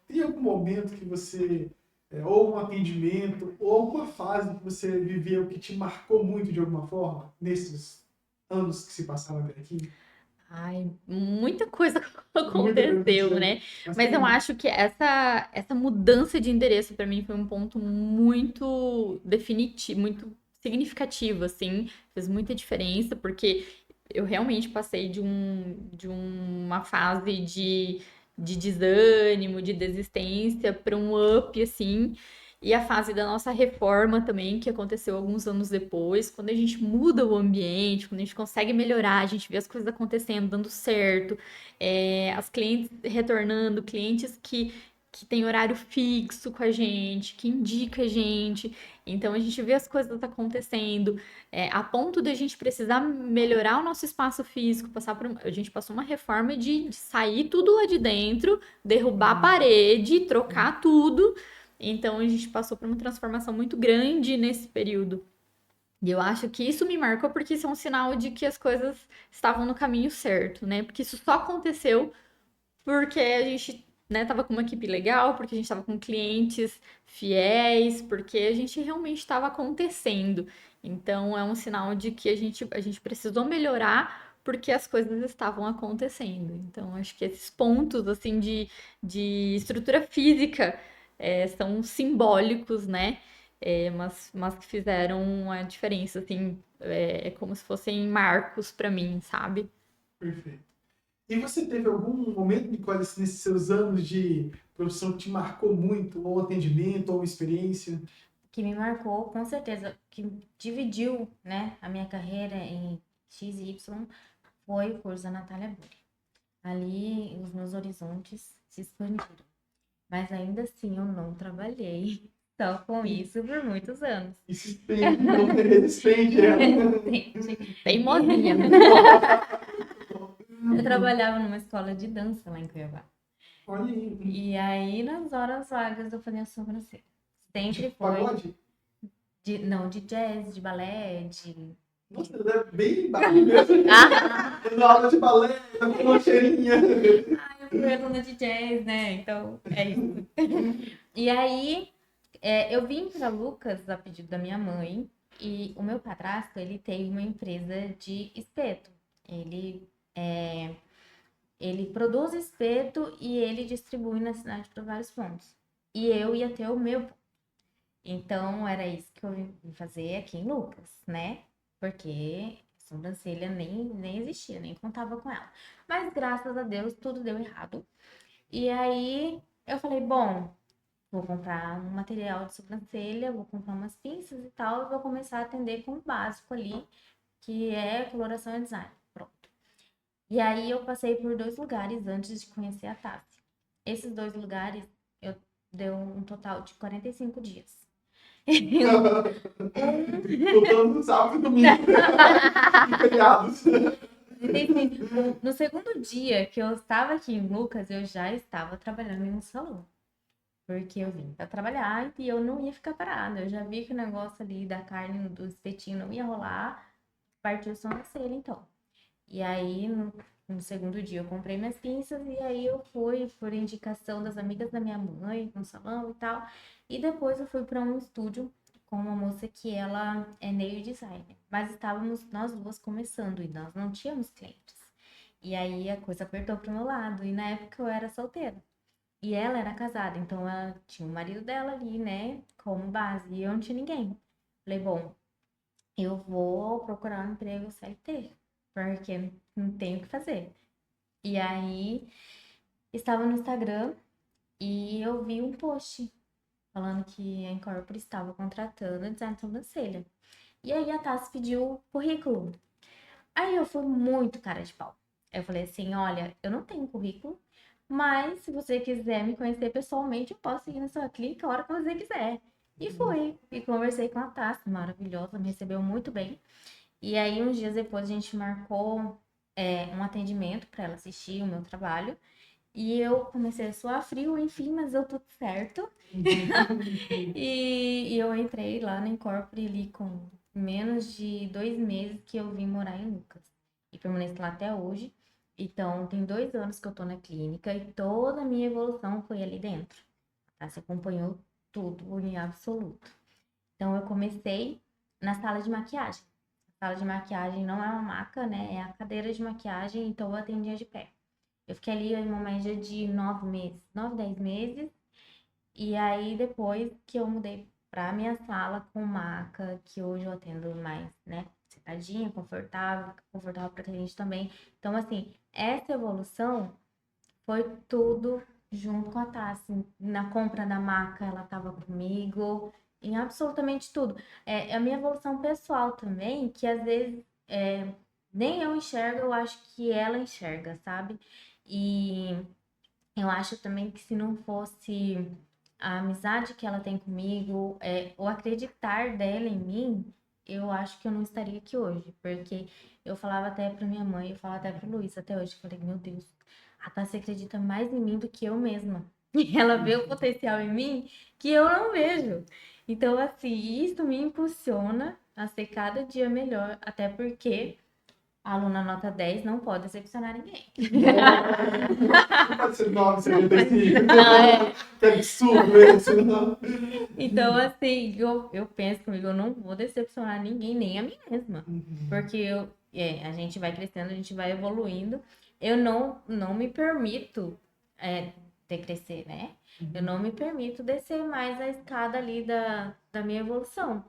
A: Tem algum momento que você, ou um atendimento, ou alguma fase que você viveu que te marcou muito de alguma forma, nesses anos que se passaram até aqui?
B: Ai, muita coisa
A: Muita coisa
B: aconteceu,
A: aconteceu.
B: né?
A: Mas
B: Mas eu
A: tem-
B: acho que essa mudança de endereço para mim foi um ponto muito definitivo, muito significativo, assim, fez muita diferença, porque eu realmente passei de uma fase de desânimo, de desistência, para um up, assim. E a fase da nossa reforma também, que aconteceu alguns anos depois, quando a gente muda o ambiente, quando a gente consegue melhorar, a gente vê as coisas acontecendo, dando certo, as clientes retornando, clientes que têm horário fixo com a gente, que indica a gente. Então a gente vê as coisas acontecendo, a ponto de a gente precisar melhorar o nosso espaço físico, a gente passou uma reforma de sair tudo lá de dentro, derrubar a parede, trocar tudo. Então a gente passou por uma transformação muito grande nesse período. E eu acho que isso me marcou porque isso é um sinal de que as coisas estavam no caminho certo, né? Porque isso só aconteceu porque a gente, né, tava com uma equipe legal, porque a gente tava com clientes fiéis, porque a gente realmente estava acontecendo. Então é um sinal de que a gente precisou melhorar porque as coisas estavam acontecendo. Então acho que esses pontos assim de estrutura física são simbólicos, né? Mas que fizeram a diferença, assim, é como se fossem marcos para mim, sabe?
A: Perfeito. E você teve algum momento, Nicole, assim, nesses seus anos de profissão que te marcou muito, ou atendimento, ou experiência?
C: Que me marcou, com certeza, que dividiu, né, a minha carreira em X e Y, foi o curso da Natália Burri. Ali, os meus horizontes se expandiram. Mas ainda assim, eu não trabalhei só com isso por muitos anos.
A: Insistente, não resistente,
B: Teimosinha.
C: Eu trabalhava numa escola de dança lá em Cuiabá.
A: Olha aí.
C: E aí, nas horas vagas, eu fazia sobrancelha. Sempre
A: De
C: foi.
A: pagode?
C: Não, de jazz, de balé, de.
A: Nossa, ela é bem baixo mesmo. Dando aula de balé, tá com uma cheirinha.
C: Eu fui aluna de jazz, né? Então, é isso. E aí, eu vim para Lucas a pedido da minha mãe. E o meu padrasto, ele tem uma empresa de espeto. Ele produz espeto e ele distribui na cidade para vários pontos. E eu ia ter o meu. Então, era isso que eu vim fazer aqui em Lucas, né? Porque sobrancelha nem existia, nem contava com ela. Mas, graças a Deus, tudo deu errado. E aí, eu falei, bom, vou comprar um material de sobrancelha, vou comprar umas pinças e tal, e vou começar a atender com o básico ali, que é coloração e design. Pronto. E aí, eu passei por 2 lugares antes de conhecer a Tassi. Esses 2 lugares, deu um total de 45 dias.
A: Voltando no sábado e domingo. Feriados.
C: No segundo dia que eu estava aqui em Lucas, eu já estava trabalhando em um salão. Porque eu vim para trabalhar e eu não ia ficar parada. Eu já vi que o negócio ali da carne, do espetinho não ia rolar. Partiu só na selha, então. E aí, no segundo dia, eu comprei minhas pinças e aí eu fui por indicação das amigas da minha mãe, no salão e tal. E depois eu fui para um estúdio com uma moça que ela é nail designer. Mas estávamos nós duas começando e nós não tínhamos clientes. E aí a coisa apertou pro meu lado. E na época eu era solteira. E ela era casada, então ela tinha o marido dela ali, né, como base. E eu não tinha ninguém. Falei, bom, eu vou procurar um emprego CLT, porque não tenho o que fazer. E aí, estava no Instagram e eu vi um post falando que a Incorpore estava contratando design de sobrancelha. E aí a Tassi pediu o currículo. Aí eu fui muito cara de pau. Eu falei assim, olha, eu não tenho currículo, mas se você quiser me conhecer pessoalmente, eu posso ir na sua clínica a hora que você quiser. E fui. E conversei com a Tassi, maravilhosa, me recebeu muito bem. E aí, uns dias depois, a gente marcou um atendimento para ela assistir o meu trabalho. E eu comecei a suar frio, enfim, mas deu tudo certo. E eu entrei lá na Incorpore ali com menos de 2 meses que eu vim morar em Lucas. E permaneço lá até hoje. Então, tem 2 anos que eu tô na clínica e toda a minha evolução foi ali dentro. Tá? Você acompanhou tudo em absoluto. Então, eu comecei na sala de maquiagem. A sala de maquiagem não é uma maca, né? É a cadeira de maquiagem, então eu atendia de pé. Eu fiquei ali em uma média de 9 meses, 9, 10 meses. E aí, depois que eu mudei pra minha sala com maca, que hoje eu atendo mais, né? sentadinha, confortável para cliente também. Então, assim, essa evolução foi tudo junto com a Tassi. Na compra da maca, ela estava comigo, em absolutamente tudo. É a minha evolução pessoal também, que às vezes nem eu enxergo, eu acho que ela enxerga, sabe? E eu acho também que se não fosse a amizade que ela tem comigo, o acreditar dela em mim, eu acho que eu não estaria aqui hoje. Porque eu falava até pra minha mãe, eu falava até pro Luiz até hoje. Eu falei, meu Deus, a Tassi acredita mais em mim do que eu mesma. E ela vê o potencial em mim que eu não vejo. Então, assim, isso me impulsiona a ser cada dia melhor. Até porque a aluna nota 10 não pode decepcionar ninguém.
A: Não pode ser 9,75.
B: Não,
A: Que absurdo isso. Não.
C: Então, assim, eu penso comigo, eu não vou decepcionar ninguém, nem a mim mesma. Porque a gente vai crescendo, a gente vai evoluindo. Eu não me permito decrescer, né? Eu não me permito descer mais a escada ali da minha evolução.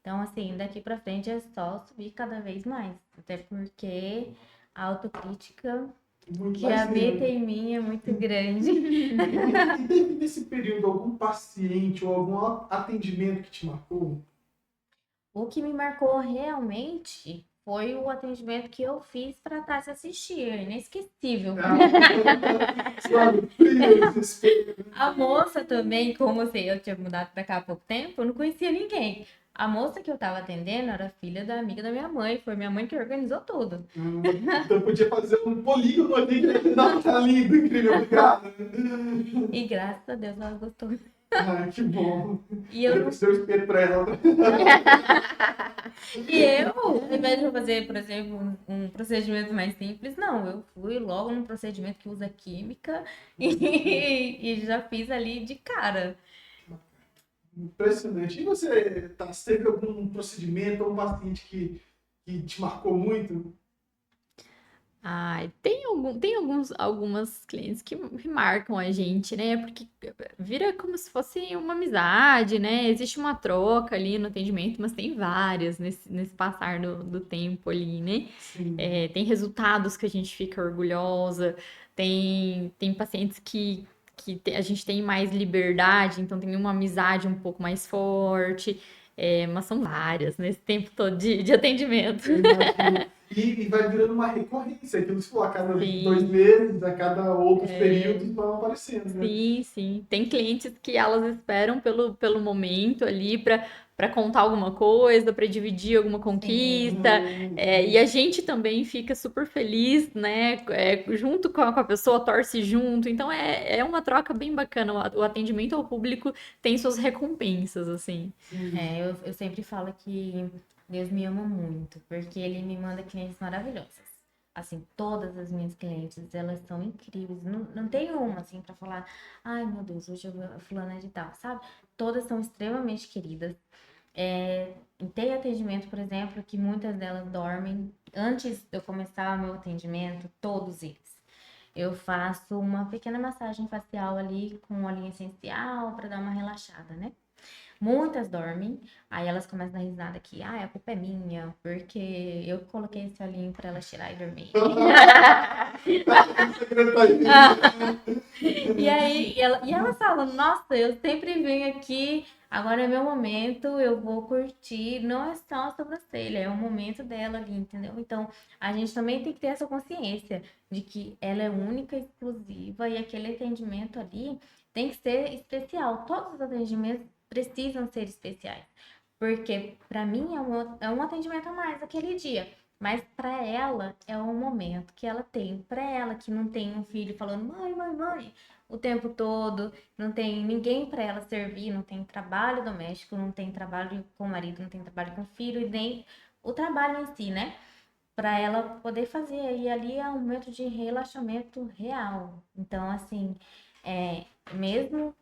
C: Então, assim, daqui pra frente é só subir cada vez mais. Até porque a autocrítica
A: Muito
C: que
A: mais
C: habita
A: lindo.
C: em mim é muito grande.
A: E teve nesse período algum paciente ou algum atendimento que te marcou?
C: O que me marcou realmente foi o atendimento que eu fiz para Tassi assistir. É inesquecível.
A: Sabe, frio, desespero.
C: A moça também, como assim, eu tinha mudado para cá há pouco tempo, eu não conhecia ninguém. A moça que eu tava atendendo era filha da amiga da minha mãe. Foi minha mãe que organizou tudo.
A: Então podia fazer um polígono ali. Não, tá lindo, incrível, obrigado.
C: E graças a Deus ela gostou.
A: Ai, que bom.
C: E eu
A: Depois deu espelho pra ela.
C: E eu, ao invés de eu fazer, por exemplo, um procedimento mais simples, não, eu fui logo num procedimento que usa química e já fiz ali de cara.
A: Impressionante. E você, tá, teve algum procedimento ou um paciente que te marcou muito?
B: Ai, tem algumas clientes que marcam a gente, né? Porque vira como se fosse uma amizade, né? Existe uma troca ali no atendimento, mas tem várias nesse passar do tempo ali, né?
A: Sim.
B: Tem resultados que a gente fica orgulhosa, tem pacientes que a gente tem mais liberdade, então tem uma amizade um pouco mais forte, mas são várias nesse tempo todo de atendimento.
A: Eu imagino. E vai virando uma recorrência, aquilo que você falou, a cada
B: Sim.
A: 2 meses, a cada outros períodos vão aparecendo, né?
B: Sim, sim. Tem clientes que elas esperam pelo momento ali para contar alguma coisa, para dividir alguma conquista. E a gente também fica super feliz, né? Junto com a pessoa, torce junto. Então é uma troca bem bacana. O atendimento ao público tem suas recompensas, assim.
C: Eu sempre falo que Deus me ama muito, porque Ele me manda clientes maravilhosas. Assim, todas as minhas clientes, elas são incríveis. Não tem uma, assim, pra falar, ai, meu Deus, hoje eu vou fulana de tal, sabe? Todas são extremamente queridas. Tem atendimento, por exemplo, que muitas delas dormem. Antes de eu começar o meu atendimento, todos eles, eu faço uma pequena massagem facial ali com olhinho essencial para dar uma relaxada, né? Muitas dormem, aí elas começam a dar risada aqui, a culpa é minha, porque eu coloquei esse olhinho para elas tirar e dormir. E aí, e elas falam, nossa, eu sempre venho aqui, agora é meu momento, eu vou curtir. Não é só a sobrancelha, é o momento dela ali, entendeu? Então, a gente também tem que ter essa consciência de que ela é única, exclusiva, e aquele atendimento ali tem que ser especial. Todos os atendimentos precisam ser especiais, porque para mim é um atendimento a mais aquele dia. Mas para ela é um momento que ela tem. Para ela que não tem um filho falando mãe, mãe, mãe o tempo todo, não tem ninguém para ela servir, não tem trabalho doméstico, não tem trabalho com o marido, não tem trabalho com o filho e nem o trabalho em si, né? Para ela poder fazer. E ali é um momento de relaxamento real. Então, assim, mesmo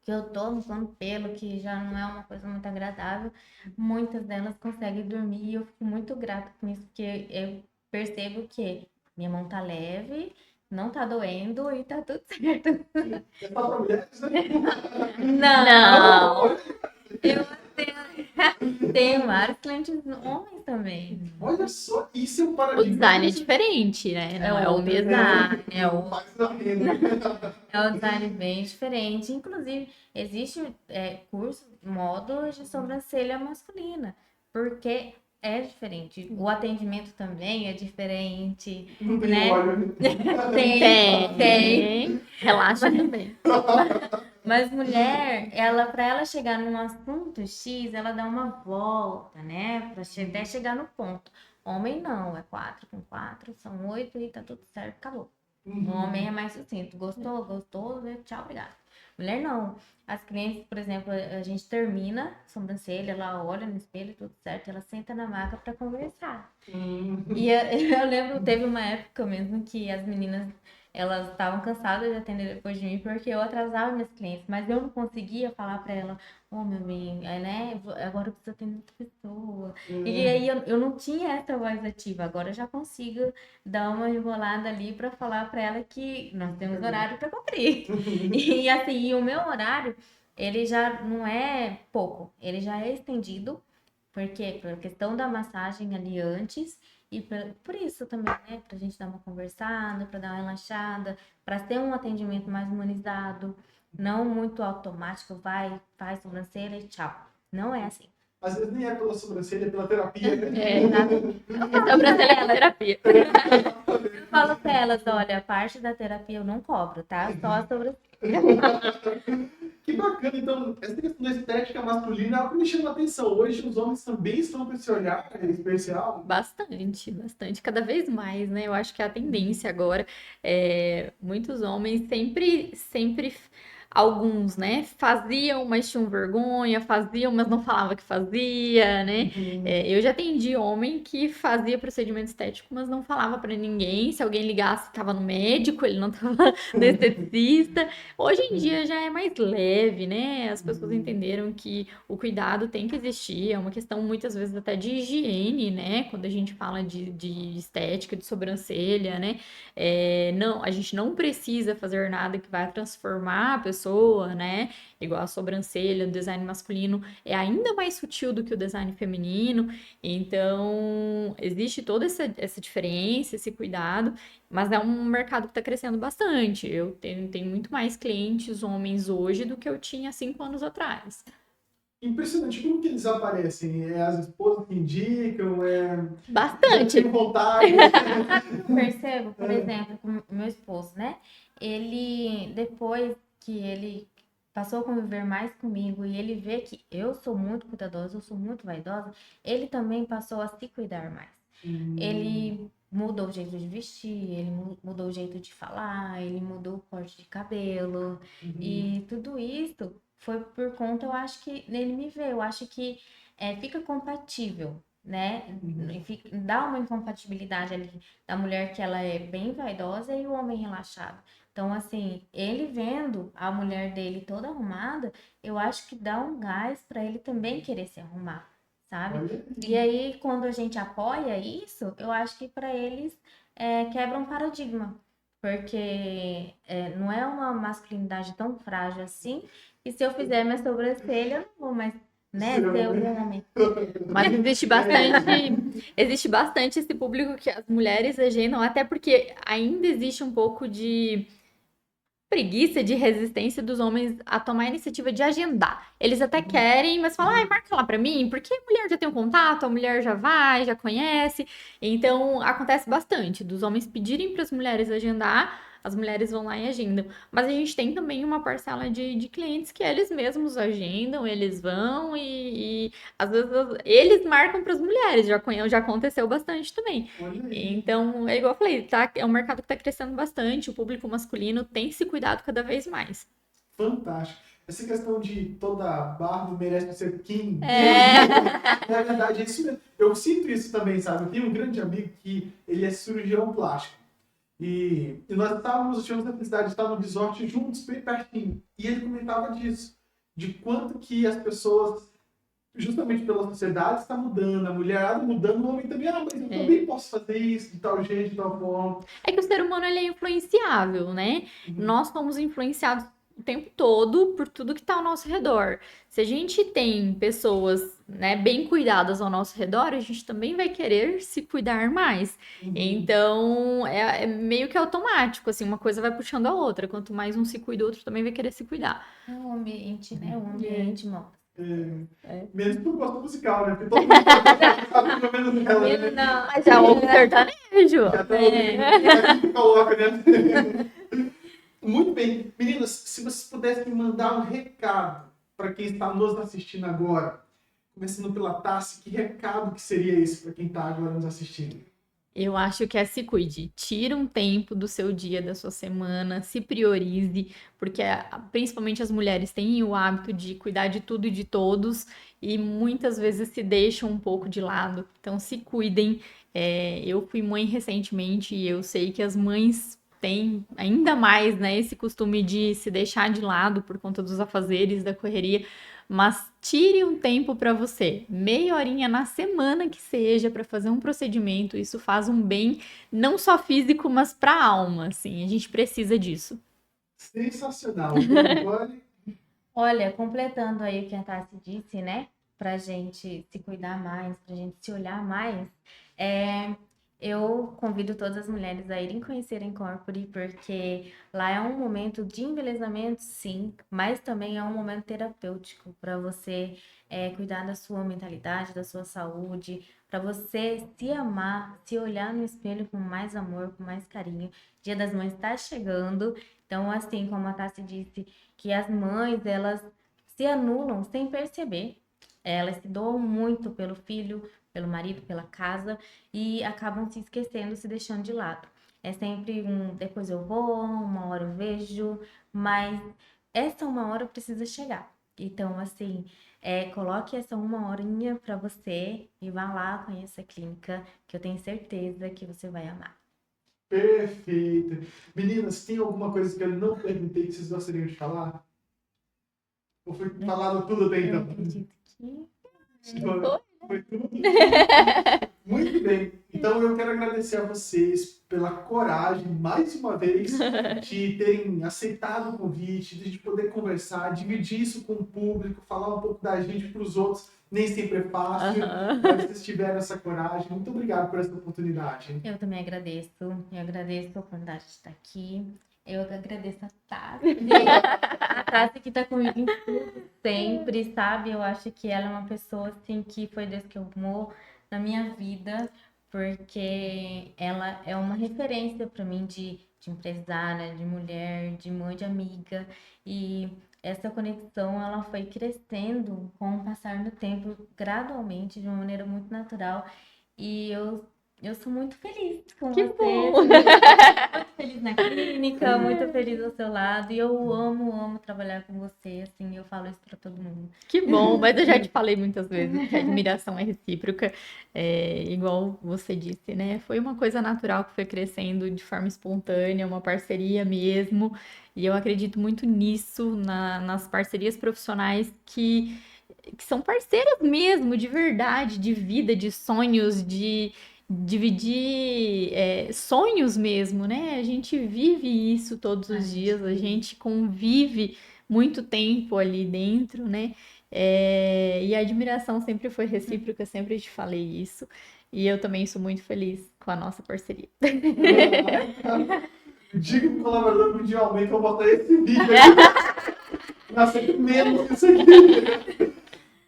C: que eu tô arrancando pelo, que já não é uma coisa muito agradável, muitas delas conseguem dormir e eu fico muito grata com isso, porque eu percebo que minha mão tá leve, não tá doendo e tá tudo certo.
A: É só pra mulheres, né?
C: Não! Eu Tem vários clientes homens também.
A: Olha só, isso é um
B: O
A: paradigma.
B: design é diferente, né? Não é o
C: outro
B: mesmo.
C: design, é o
A: Mais da renda.
C: É um design bem diferente. Inclusive, existe curso, módulos de sobrancelha masculina, porque é diferente. O atendimento também é diferente,
A: Não tem
C: né?
A: óleo.
C: Tem.
B: Relaxa também.
C: Mas mulher, ela para ela chegar num assunto X, ela dá uma volta, né? Para até chegar no ponto. Homem não, é 4 com 4, são 8 e tá tudo certo, acabou. O homem é mais sucinto. Gostou? Gostou, né? Tchau, obrigado. Mulher não. As clientes, por exemplo, a gente termina a sobrancelha, ela olha no espelho, tudo certo, ela senta na maca para conversar. E eu lembro, teve uma época mesmo que as meninas, elas estavam cansadas de atender depois de mim, porque eu atrasava minhas clientes, mas eu não conseguia falar para ela, meu bem, né, agora precisa ter muita pessoa. E aí eu não tinha essa voz ativa, agora eu já consigo dar uma enrolada ali para falar para ela que nós temos horário para cumprir. E assim, o meu horário, ele já não é pouco, ele já é estendido, porque por questão da massagem ali antes, e por isso também, né? Pra gente dar uma conversada, pra dar uma relaxada, pra ter um atendimento mais humanizado, não muito automático, vai, faz sobrancelha e tchau. Não é assim.
A: Às vezes nem é pela sobrancelha, é pela terapia.
B: É, sobrancelha é terapia.
C: Eu falo pra elas, olha, a parte da terapia eu não cobro, tá? Só a sobrancelha.
A: Que bacana, então, essa questão da estética masculina é algo que me chama a atenção. Hoje os homens também estão com esse olhar especial.
B: Bastante, bastante, cada vez mais, né? Eu acho que é a tendência agora. Muitos homens sempre, alguns, né? Faziam, mas tinham vergonha, faziam, mas não falava que fazia, né? Eu já atendi homem que fazia procedimento estético, mas não falava pra ninguém. Se alguém ligasse, tava no médico, ele não tava no esteticista. Hoje em dia já é mais leve, né? As pessoas entenderam que o cuidado tem que existir, é uma questão muitas vezes até de higiene, né? Quando a gente fala de estética, de sobrancelha, né? Não, a gente não precisa fazer nada que vai transformar a pessoa, né? Igual a sobrancelha, o design masculino é ainda mais sutil do que o design feminino, então existe toda essa diferença, esse cuidado, mas é um mercado que está crescendo bastante. Eu tenho muito mais clientes homens hoje do que eu tinha 5 anos atrás.
A: Impressionante como que eles aparecem. É as esposas que indicam,
B: Bastante.
A: tem vontade.
C: Eu percebo, por exemplo, com o meu esposo, né? Ele, depois que ele passou a conviver mais comigo e ele vê que eu sou muito cuidadosa, eu sou muito vaidosa, ele também passou a se cuidar mais. Ele mudou o jeito de vestir, ele mudou o jeito de falar, ele mudou o corte de cabelo. E tudo isso foi por conta, eu acho que nele me vê, eu acho que fica compatível, né? Dá uma incompatibilidade ali da mulher que ela é bem vaidosa e o homem relaxado. Então, assim, ele vendo a mulher dele toda arrumada, eu acho que dá um gás para ele também querer se arrumar, sabe?
A: Olha.
C: E aí, quando a gente apoia isso, eu acho que para eles quebra um paradigma, porque não é uma masculinidade tão frágil assim, e se eu fizer minha sobrancelha, eu não vou mais, né, ser um homem.
B: Mas existe bastante esse público que as mulheres agendam, até porque ainda existe um pouco de preguiça, de resistência dos homens a tomar a iniciativa de agendar. Eles até querem, mas falam, ai, marca lá pra mim, porque a mulher já tem um contato, a mulher já vai, já conhece. Então, acontece bastante dos homens pedirem para as mulheres agendar, as mulheres vão lá e agendam. Mas a gente tem também uma parcela de clientes que eles mesmos agendam, eles vão e às vezes eles marcam para as mulheres, já aconteceu bastante também. Então, é igual eu falei, é um mercado que está crescendo bastante, o público masculino tem se cuidado cada vez mais.
A: Fantástico. Essa questão de toda barba merece ser king. Na verdade, é isso mesmo. Eu sinto isso também, sabe? Eu tenho um grande amigo que ele é cirurgião plástico. E nós tivemos a felicidade de estar no resort juntos, bem pertinho. E ele comentava disso, de quanto que as pessoas, justamente pela sociedade, está mudando, a mulherada mudando, o homem também, mas eu também posso fazer isso de tal jeito, de tal forma.
B: É que o ser humano ele é influenciável, né? Nós somos influenciados o tempo todo por tudo que está ao nosso redor. Se a gente tem pessoas, né, bem cuidadas ao nosso redor, a gente também vai querer se cuidar mais. Então, é meio que automático, assim, uma coisa vai puxando a outra. Quanto mais um se cuida, o outro também vai querer se cuidar.
C: É um ambiente, né? Um ambiente, mano.
A: Mesmo por gosto musical, né? Porque todo mundo sabe pelo menos ela, né?
C: Não,
B: Mas já ouve sertanejo.
A: Já tá ouvindo, que coloca, né? Muito bem. Meninas, se vocês pudessem mandar um recado para quem está nos assistindo agora, começando pela Tassi, que recado que seria esse para quem está agora nos assistindo?
B: Eu acho que é se cuide. Tira um tempo do seu dia, da sua semana, se priorize, porque principalmente as mulheres têm o hábito de cuidar de tudo e de todos e muitas vezes se deixam um pouco de lado. Então, se cuidem. Eu fui mãe recentemente e eu sei que as mães têm ainda mais, né, esse costume de se deixar de lado por conta dos afazeres, da correria. Mas tire um tempo para você, meia horinha na semana que seja, para fazer um procedimento. Isso faz um bem não só físico, mas para a alma, assim. A gente precisa disso.
A: Sensacional. Nicole?
C: olha, completando aí o que a Tassi disse, né? Pra gente se cuidar mais, pra gente se olhar mais, eu convido todas as mulheres a irem conhecer a Incorpore, porque lá é um momento de embelezamento, sim, mas também é um momento terapêutico para você cuidar da sua mentalidade, da sua saúde, para você se amar, se olhar no espelho com mais amor, com mais carinho. Dia das Mães está chegando, então, assim como a Tassi disse, que as mães, elas se anulam sem perceber. Elas se doam muito pelo filho, pelo marido, pela casa e acabam se esquecendo, se deixando de lado. É sempre depois eu vou, uma hora eu vejo, mas essa uma hora precisa chegar. Então, assim, coloque essa uma horinha para você e vá lá, conheça a clínica, que eu tenho certeza que você vai amar.
A: Perfeito. Meninas, tem alguma coisa que eu não perguntei que vocês gostariam de falar? Ou foi falado tudo até
C: Eu
A: então?
C: acredito que...
A: Foi tudo. Muito bem. Então eu quero agradecer a vocês pela coragem, mais uma vez, de terem aceitado o convite, de poder conversar, dividir isso com o público, falar um pouco da gente para os outros. Nem sempre é fácil, mas vocês tiveram essa coragem. Muito obrigado por essa oportunidade.
C: Eu também agradeço. Eu agradeço a oportunidade de estar aqui. Eu agradeço a Tassi. A Tassi que tá comigo em tudo sempre, sabe? Eu acho que ela é uma pessoa, assim, que foi Deus que amou na minha vida, porque ela é uma referência para mim de empresária, de mulher, de mãe, de amiga. E essa conexão, ela foi crescendo com o passar do tempo, gradualmente, de uma maneira muito natural. E eu sou muito feliz com
B: Que
C: você.
B: bom!
C: Muito feliz na clínica, muito feliz ao seu lado. E eu amo trabalhar com você, assim, eu falo isso pra todo mundo.
B: Que bom, mas eu já te falei muitas vezes que a admiração é recíproca, igual você disse, né? Foi uma coisa natural que foi crescendo de forma espontânea, uma parceria mesmo, e eu acredito muito nisso, nas parcerias profissionais que são parceiras mesmo, de verdade, de vida, de sonhos, de dividir sonhos mesmo, né? A gente vive isso todos os dias, a gente convive muito tempo ali dentro, né? E a admiração sempre foi recíproca, sempre te falei isso. E eu também sou muito feliz com a nossa parceria.
A: Diga pro colaborador que pedir aumento, eu vou botar esse vídeo aqui. Nossa, menos isso aqui.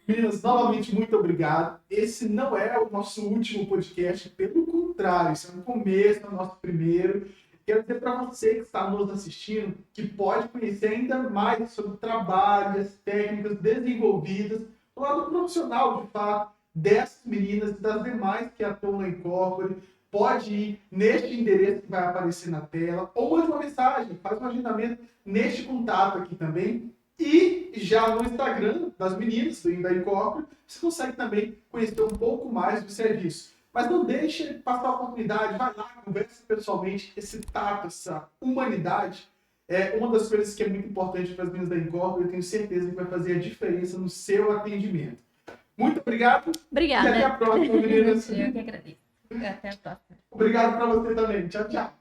A: Meninas, novamente, muito obrigado. Esse não é o nosso último podcast, pelo contrário, esse é um começo, é o nosso primeiro. Quero dizer para você que está nos assistindo que pode conhecer ainda mais sobre trabalhos, técnicas desenvolvidas do lado profissional, de fato, dessas meninas e das demais que atuam na Incorpore. Pode ir neste endereço que vai aparecer na tela, ou mande uma mensagem, faz um agendamento neste contato aqui também. E já no Instagram das meninas, da Incorpore, você consegue também conhecer um pouco mais do serviço. Mas não deixe passar a oportunidade, vai lá, conversa pessoalmente. Esse tato, essa humanidade, é uma das coisas que é muito importante para as meninas da Incorpore. Eu tenho certeza que vai fazer a diferença no seu atendimento. Muito obrigado.
B: Obrigada.
A: E até a próxima, meninas.
C: Eu que agradeço. Até a próxima.
A: Obrigado para você também. Tchau, tchau.